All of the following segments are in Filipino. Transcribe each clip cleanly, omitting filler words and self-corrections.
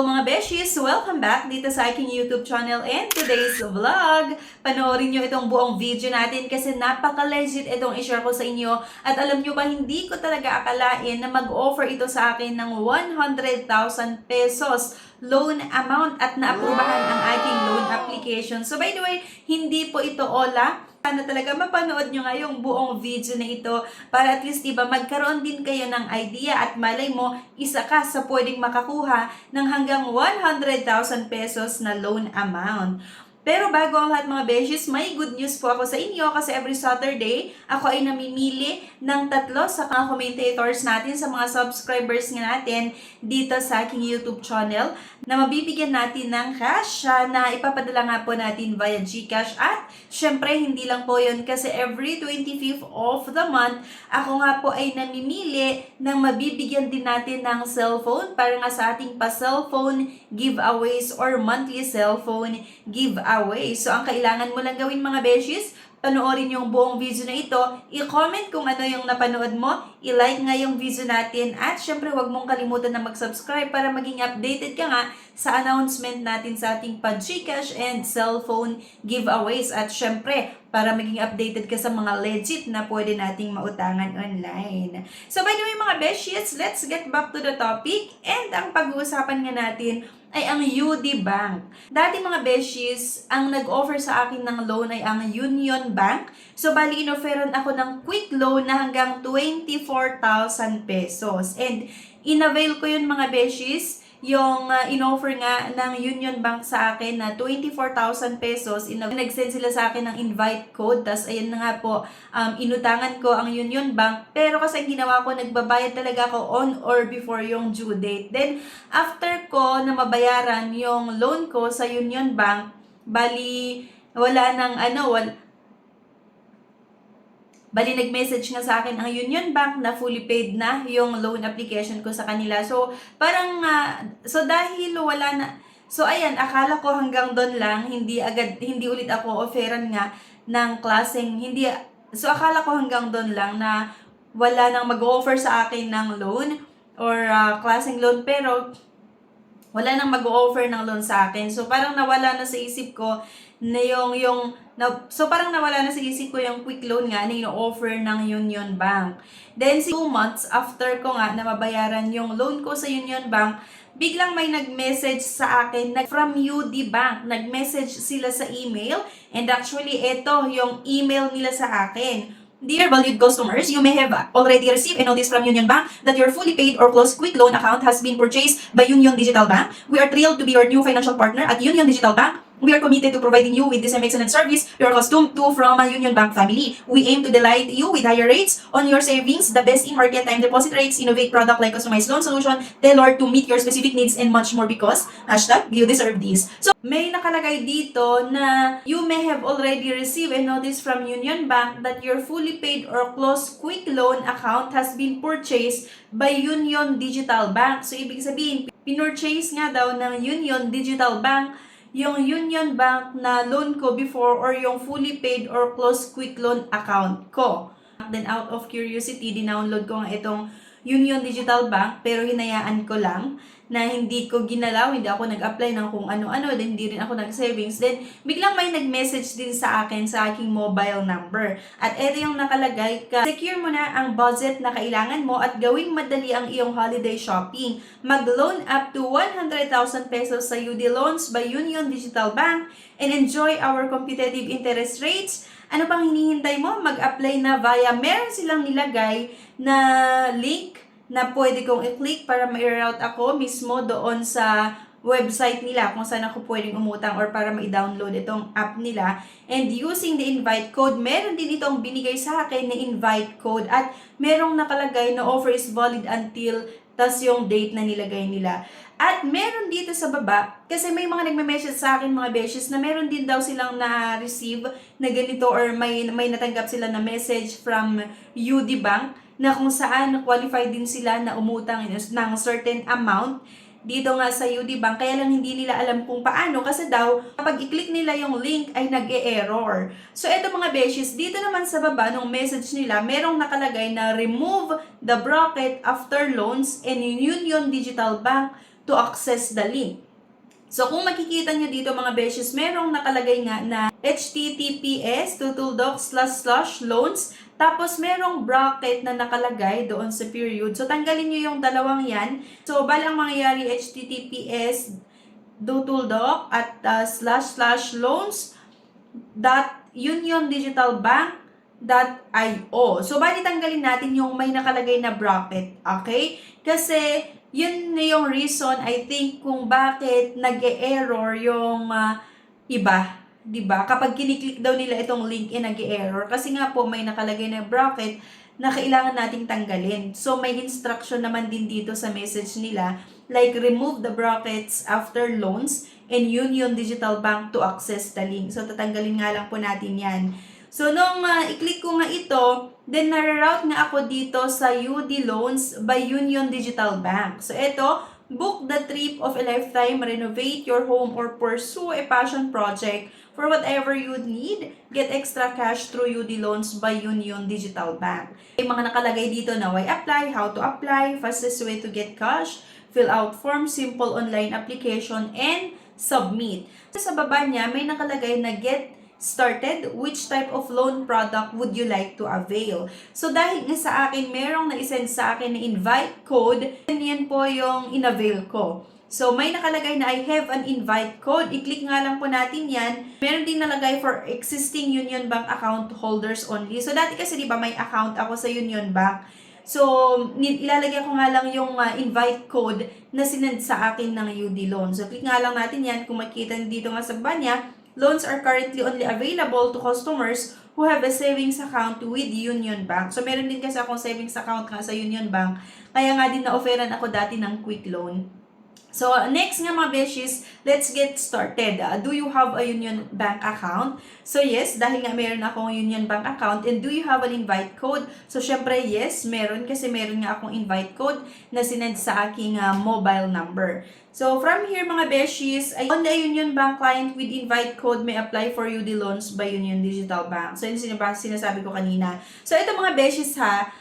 Hello mga beshies! Welcome back dito sa aking YouTube channel and today's vlog. Panoorin nyo itong buong video natin kasi napaka-legit itong i-share ko sa inyo. At alam nyo ba, hindi ko talaga akalain na mag-offer ito sa akin ng 100,000 pesos loan amount at naaprubahan ang aking loan application. So by the way, hindi po ito ola. Sana talaga mapanood nyo nga yung buong video na ito para at least diba magkaroon din kayo ng idea at malay mo isa ka sa pwedeng makakuha ng hanggang 100,000 pesos na loan amount. Pero bago ang lahat mga beshies, may good news po ako sa inyo kasi every Saturday, ako ay namimili ng 3 sa mga commentators natin, sa mga subscribers nga natin dito sa aking YouTube channel na mabibigyan natin ng cash na ipapadala nga po natin via GCash. At syempre, hindi lang po yun kasi every 25th of the month, ako nga po ay namimili ng mabibigyan din natin ng cellphone para nga sa ating pa-cellphone giveaways or monthly cellphone giveaways. So, ang kailangan mo lang gawin mga beshies, panoorin yung buong video na ito, i-comment kung ano yung napanood mo, i-like nga yung video natin, at syempre huwag mong kalimutan na mag-subscribe para maging updated ka nga sa announcement natin sa ating pa-GCash and cellphone giveaways. At syempre, para maging updated ka sa mga legit na pwede nating mautangan online. So by the way mga beshies, let's get back to the topic, and ang pag-uusapan nga natin ay ang UD Bank. Dati mga beshies, ang nag-offer sa akin ng loan ay ang Union Bank. So, bali, inofferan ako ng quick loan na hanggang 24,000 pesos. And, inavail ko yun mga beshies, yung inoffer nga ng Union Bank sa akin na 24,000 pesos. Nag-send sila sa akin ng invite code. Tapos, ayun na nga po, inutangan ko ang Union Bank. Pero kasi ang ginawa ko, nagbabayad talaga ako on or before yung due date. Then, after ko na mabayaran yung loan ko sa Union Bank, bali, nag-message nga sa akin ang Union Bank na fully paid na yung loan application ko sa kanila. So, parang, dahil wala na, so ayan, akala ko hanggang doon lang, hindi ulit ako offeran nga ng klaseng, so akala ko hanggang doon lang na wala nang mag-offer sa akin ng loan or klaseng loan, pero wala nang mag-offer ng loan sa akin. So, parang nawala na sa isip ko na parang nawala na sa isip ko yung quick loan nga na ino-offer ng Union Bank. Then, 2 months after ko nga na mabayaran yung loan ko sa Union Bank, biglang may nag-message sa akin from UD Bank. Nag-message sila sa email, and actually, ito yung email nila sa akin. Dear valued customers, you may have already received a notice from Union Bank that your fully paid or closed quick loan account has been purchased by Union Digital Bank. We are thrilled to be your new financial partner at Union Digital Bank. We are committed to providing you with the same excellent service you are accustomed to from a Union Bank family. We aim to delight you with higher rates on your savings, the best in-market time deposit rates, innovate product like customized loan solution, tailored to meet your specific needs, and much more because, #, you deserve this. So, may nakalagay dito na you may have already received a notice from Union Bank that your fully paid or closed quick loan account has been purchased by Union Digital Bank. So, ibig sabihin, pinurchase nga daw ng Union Digital Bank yung Union Bank na loan ko before or yung fully paid or closed quick loan account ko. Then out of curiosity, dinownload ko nga itong Union Digital Bank, pero hinayaan ko lang na hindi ko ginalaw, hindi ako nag-apply ng kung ano-ano, then hindi rin ako nag-savings. Then, biglang may nag-message din sa akin sa aking mobile number. At ito yung nakalagay, secure mo na ang budget na kailangan mo at gawing madali ang iyong holiday shopping. Mag-loan up to 100,000 pesos sa UD Loans by Union Digital Bank and enjoy our competitive interest rates. Ano pang hinihintay mo? Mag-apply na meron silang nilagay na link na pwede kong i-click para ma-route ako mismo doon sa website nila kung saan ako pwedeng umutang or para ma-download itong app nila. And using the invite code, meron din itong binigay sa akin na invite code at merong nakalagay na offer is valid until tas yung date na nilagay nila. At meron dito sa baba, kasi may mga nagme-message sa akin mga beshes na meron din daw silang na-receive na ganito or may natanggap sila na message from UD Bank na kung saan qualified din sila na umutang ng certain amount dito nga sa UD Bank, kaya lang hindi nila alam kung paano kasi daw kapag i-click nila yung link ay nag-e-error. So eto mga beshies, dito naman sa baba ng message nila, merong nakalagay na remove the bracket after loans and Union Digital Bank to access the link. So, kung makikita nyo dito mga beshes, merong nakalagay nga na https://loans, tapos merong bracket na nakalagay doon sa period. So, tanggalin nyo yung dalawang yan. So, balang mangyayari https //loans.uniondigitalbank.io. So, bali tanggalin natin yung may nakalagay na bracket. Okay? Kasi, yun na yung reason, I think, kung bakit nag-e-error yung iba. 'Di ba? Kapag kiniklik daw nila itong link, nag-e-error. Kasi nga po, may nakalagay na bracket na kailangan nating tanggalin. So, may instruction naman din dito sa message nila, like remove the brackets after loans and Union Digital Bank to access the link. So, tatanggalin nga lang po natin yan. So, nung i-click ko nga ito, then nare-route nga ako dito sa UD Loans by Union Digital Bank. So, ito, book the trip of a lifetime, renovate your home, or pursue a passion project for whatever you need. Get extra cash through UD Loans by Union Digital Bank. May mga nakalagay dito na why apply, how to apply, fastest way to get cash, fill out form, simple online application, and submit. Sa baba niya, may nakalagay na get started, which type of loan product would you like to avail? So, dahil nga sa akin, merong na-send sa akin na invite code, yan po yung in-avail ko. So, may nakalagay na I have an invite code. I-click nga lang po natin yan. Meron din nalagay for existing Union Bank account holders only. So, dati kasi di ba may account ako sa Union Bank. So, ilalagay ko nga lang yung invite code na sinend sa akin ng UD Loan. So, click nga lang natin yan. Kung makita dito nga sa baba niya, loans are currently only available to customers who have a savings account with Union Bank. So, meron din kasi akong savings account nga sa Union Bank. Kaya nga din na-offeran ako dati ng quick loan. So, next nga mga beshies, let's get started. Do you have a Union Bank account? So, yes, dahil nga meron akong Union Bank account. And do you have an invite code? So, syempre, yes, meron kasi meron nga akong invite code na sinend sa aking mobile number. So, from here mga beshies, only a Union Bank client with invite code may apply for UD Loans by Union Digital Bank. So, yun sinasabi ko kanina. So, ito mga beshies ha,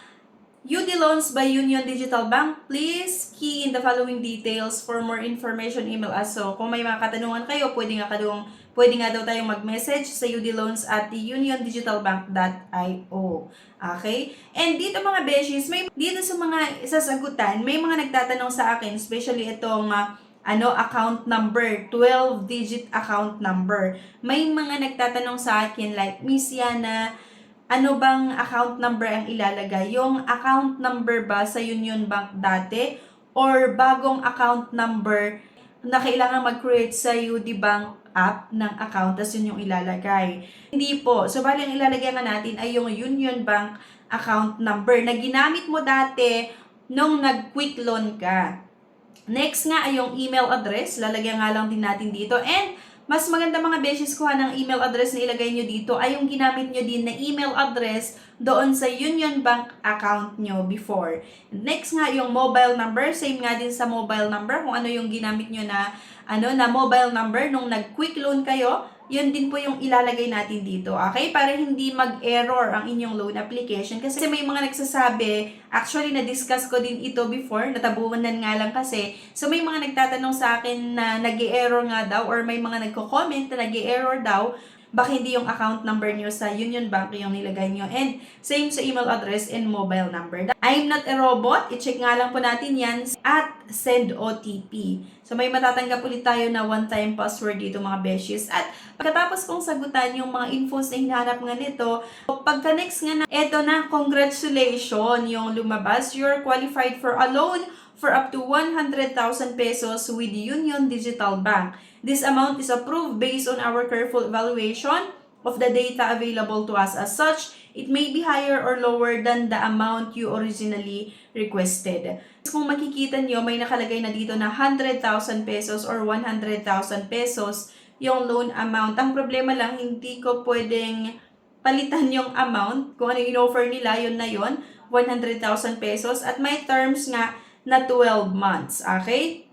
UD Loans by Union Digital Bank, please key in the following details for more information, email us. So, kung may mga katanungan kayo, pwede nga daw tayong mag-message sa UD Loans at uniondigitalbank.io. Okay? And dito mga beshies, dito sa mga sasagutan, may mga nagtatanong sa akin, especially itong account number, 12-digit account number. May mga nagtatanong sa akin like, Miss Yana, ano bang account number ang ilalagay? Yung account number ba sa Union Bank dati or bagong account number na kailangan mag-create sa UD Bank app ng account, tas yun yung ilalagay? Hindi po. So, bali ang ilalagay nga natin ay yung Union Bank account number na ginamit mo dati nung nag-quick loan ka. Next nga ay yung email address. Lalagyan nga lang din natin dito. And mas maganda mga beshes kuha ng email address na ilagay nyo dito ay yung ginamit nyo din na email address doon sa Union Bank account nyo before. Next nga yung mobile number, same nga din sa mobile number kung ano yung ginamit nyo na mobile number nung nag-quick loan kayo, yun din po yung ilalagay natin dito, okay? Para hindi mag-error ang inyong loan application. Kasi may mga nagsasabi, actually na-discuss ko din ito before, natabunan nga lang kasi. So may mga nagtatanong sa akin na nag-error nga daw or may mga nagko-comment na nag-error daw, baka hindi yung account number nyo sa Union Bank yung nilagay nyo. And same sa email address and mobile number. I'm not a robot. I-check nga lang po natin yan at send OTP. So may matatanggap ulit tayo na one-time password dito mga beshies. At pagkatapos kong sagutan yung mga infos na hinahanap nga nito, pagka next nga na, eto na, congratulations yung lumabas. You're qualified for a loan for up to 100,000 pesos with Union Digital Bank. This amount is approved based on our careful evaluation of the data available to us. As such, it may be higher or lower than the amount you originally requested. Kung makikita nyo, may nakalagay na dito na 100,000 pesos or 100,000 pesos yung loan amount. Ang problema lang, hindi ko pwedeng palitan yung amount. Kung ano yung offer nila, yun na yun, 100,000 pesos. At may terms nga na 12 months. Okay?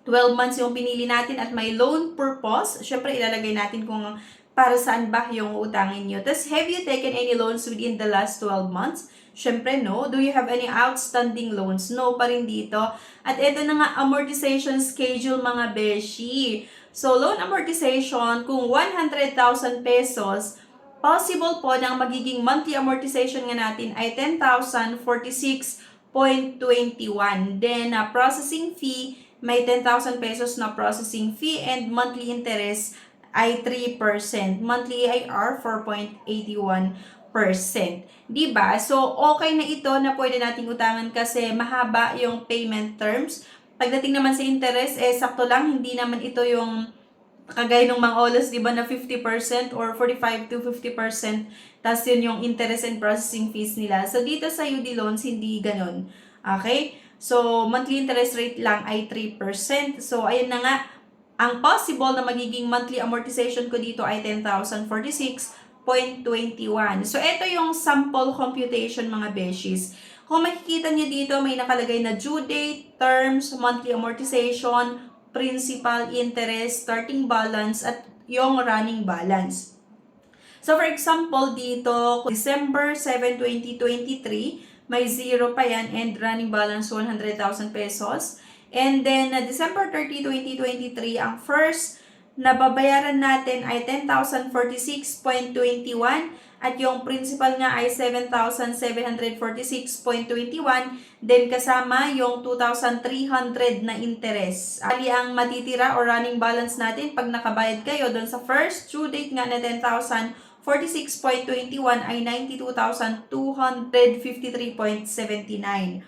12 months yung pinili natin at may loan purpose. Syempre, ilalagay natin kung para saan ba yung utangin nyo. Tapos, have you taken any loans within the last 12 months? Syempre, no. Do you have any outstanding loans? No pa rin dito. At ito na nga, amortization schedule mga beshi. So, loan amortization, kung 100,000 pesos, possible po na ang magiging monthly amortization nga natin ay 10,046.21. Then, processing fee, may 10,000 pesos na processing fee and monthly interest ay 3%. Monthly AIR, 4.81%. Diba? So, okay na ito na pwede nating utangan kasi mahaba yung payment terms. Pagdating naman sa interest, sakto lang, hindi naman ito yung kagaya ng mga olas, di ba, na 50% or 45 to 50%, tas yun yung interest and processing fees nila. So, dito sa UD loans, hindi ganun. Okay? So, monthly interest rate lang ay 3%. So, ayun na nga, ang possible na magiging monthly amortization ko dito ay 10,046.21. So, ito yung sample computation mga beshies. Kung makikita niyo dito, may nakalagay na due date, terms, monthly amortization, principal, interest, starting balance, at yung running balance. So, for example, dito, December 7, 2023, may 0 pa yan and running balance 100,000 pesos. And then, December 30, 2023, ang first na babayaran natin ay 10,046.21 at yung principal nga ay 7,746.21, then kasama yung 2,300 na interest. Ali ang matitira o running balance natin pag nakabayad kayo doon sa first due date nga na 10,046.21 ay 92,253.79.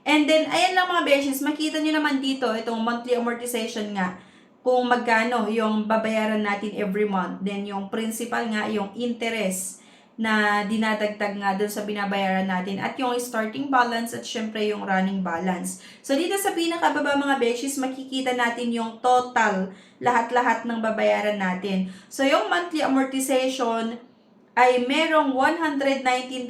And then, ayan lang mga beshes, makita nyo naman dito, itong monthly amortization nga, kung magkano yung babayaran natin every month. Then, yung principal nga, yung interest na dinadagdag nga doon sa binabayaran natin. At yung starting balance at syempre yung running balance. So, dito sa pinakababa mga beshes, makikita natin yung total, lahat-lahat ng babayaran natin. So, yung monthly amortization ay merong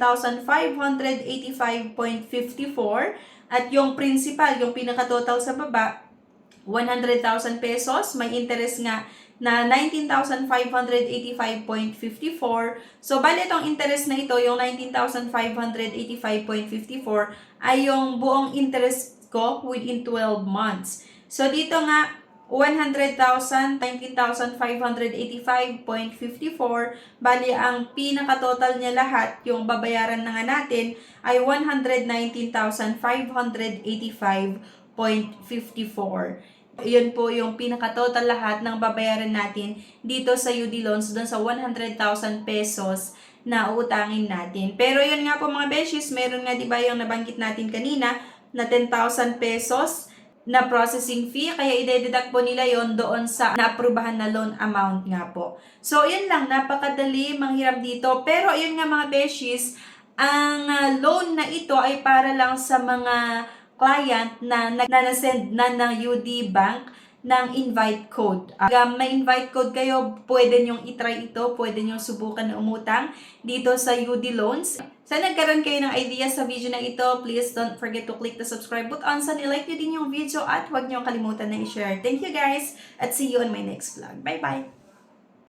119,585.54 at yung principal, yung pinaka-total sa baba, 100,000 pesos. May interest nga na 19,585.54. So, bali itong interest na ito, yung 19,585.54, ay yung buong interest ko within 12 months. So, dito nga, 100,000, 19,585.54, bali ang pinaka-total niya lahat, yung babayaran na nga natin, ay 119,585.54. Yun po yung pinaka-total lahat ng babayaran natin dito sa UD Loans, doon sa 100,000 pesos na utangin natin. Pero yun nga po mga beshies, meron nga diba yung nabanggit natin kanina na 10,000 pesos na processing fee, kaya i-deduct po nila yon doon sa naaprubahan na loan amount nga po. So, yun lang, napakadali, manghirap dito. Pero, yun nga mga beshies, ang loan na ito ay para lang sa mga client na na-send na ng UD Bank ng invite code. May invite code kayo, pwede nyong itry ito, pwede nyong subukan na umutang dito sa UD Loans. Sana nagkaroon kayo ng idea sa video na ito. Please don't forget to click the subscribe button. Sana i-like nyo din yung video at huwag nyo kalimutan na i-share. Thank you guys at see you on my next vlog. Bye-bye!